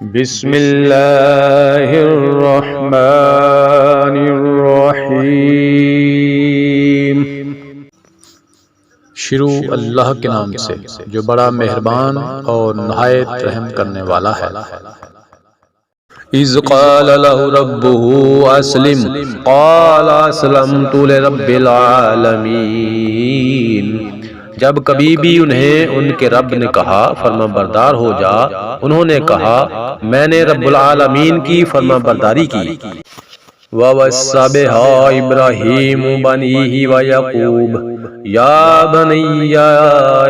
بسم اللہ الرحمن الرحیم۔ شروع اللہ کے نام سے جو بڑا مہربان اور نہایت رحم کرنے والا ہے۔ اذ قال له ربه اسلم قال اسلمت لرب العالمین۔ جب کبھی بھی انہیں ان کے رب نے کہا فرما بردار ہو جا، انہوں نے کہا میں نے رب العالمین کی فرما برداری کی۔ وَوَصَّى بِهَا إِبْرَاهِيمُ بَنِيهِ وَيَعْقُوبُ يَا بَنِيَّ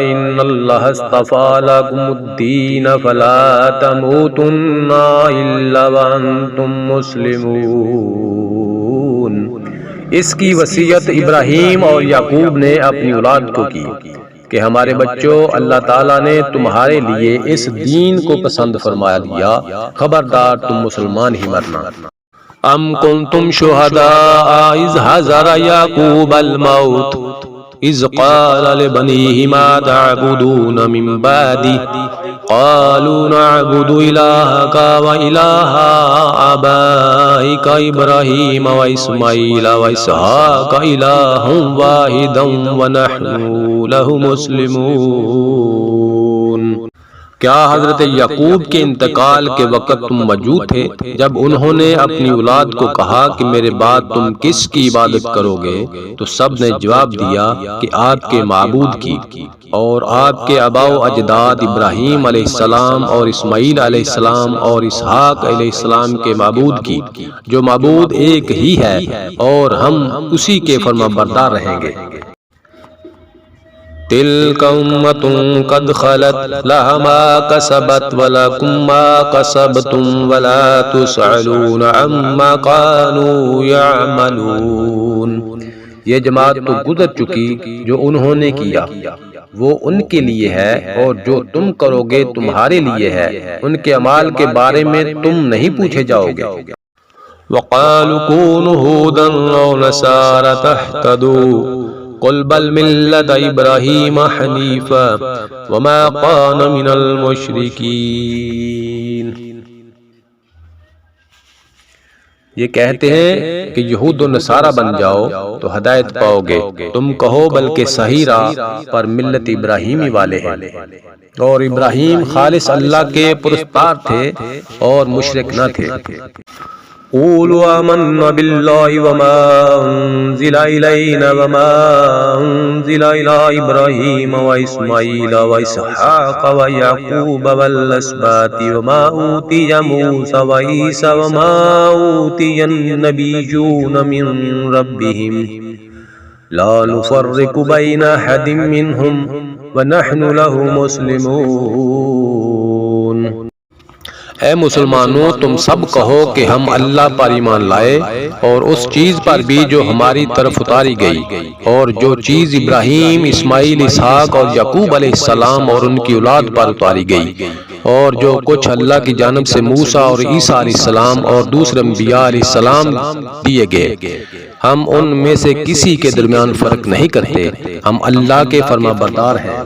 إِنَّ اللَّهَ اصْطَفَىٰ لَكُمُ الدِّينَ فَلَا تَمُوتُنَّ إِلَّا وَأَنتُم مُّسْلِمُونَ۔ اس کی وصیت ابراہیم اور یعقوب نے اپنی اولاد کو کی کہ ہمارے بچوں، اللہ تعالیٰ نے تمہارے لیے اس دین کو پسند فرما دیا، خبردار تم مسلمان ہی مرنا۔ ام کنتم شہداء اذ حضر یعقوب الموت اذ قال لبنیہ ما تعبدون من بعدی قالوا نعبد الہک والہ آبائک ابراہیم واسماعیل واسحاق الہا واحدا ونحن لہ مسلمون۔ کیا حضرت یعقوب کے انتقال کے وقت تم موجود تھے جب انہوں نے اپنی اولاد کو کہا کہ میرے بعد تم کس کی عبادت کرو گے؟ تو سب نے جواب دیا کہ آپ کے معبود کی، اور آپ کے آباء و اجداد ابراہیم علیہ السلام اور اسماعیل علیہ السلام اور اسحاق علیہ السلام کے معبود کی، جو معبود ایک ہی ہے، اور ہم اسی کے فرما بردار رہیں گے۔ تلک امۃ قد خلت لها ما کسبت ولکم ما کسبتم ولا تسألون عما كانوا یعملون۔ یہ جماعت تو گزر چکی جو انہوں نے کیا، وہ ان کے لیے ہے، اور جو تم کرو گے تمہارے لیے ہے، ان کے اعمال کے بارے میں تم نہیں پوچھے جاؤ گے۔ وقالوا كونوا هودا أو نصارى تهتدوا قل بل ملة إبراهيم حنيفا وما كان من المشركين۔ یہ کہتے ہیں کہ یہود و نصارہ بن جاؤ تو ہدایت پاؤ گے، تم کہو بلکہ صحیح راہ پر ملت ابراہیمی والے ہیں، اور ابراہیم خالص اللہ کے پرستار تھے اور مشرک نہ تھے۔ قولوا آمنا بالله وما انزل إلينا وما انزل إلى إبراهيم وإسماعيل وإسحاق ويعقوب والأسباط وما أوتي موسى وعيسى وما أوتي النبيون من ربهم لا نفرق بين أحد منهم ونحن له مسلمون۔ اے مسلمانوں، تم سب کہو کہ ہم اللہ پر ایمان لائے اور اس چیز پر بھی جو ہماری طرف اتاری گئی، اور جو چیز ابراہیم، اسماعیل، اسحاق اور یعقوب علیہ السلام اور ان کی اولاد پر اتاری گئی، اور جو کچھ اللہ کی جانب سے موسیٰ اور عیسیٰ علیہ السلام اور دوسرے انبیاء علیہ السلام دیے گئے، ہم ان میں سے کسی کے درمیان فرق نہیں کرتے، ہم اللہ کے فرما بردار ہیں۔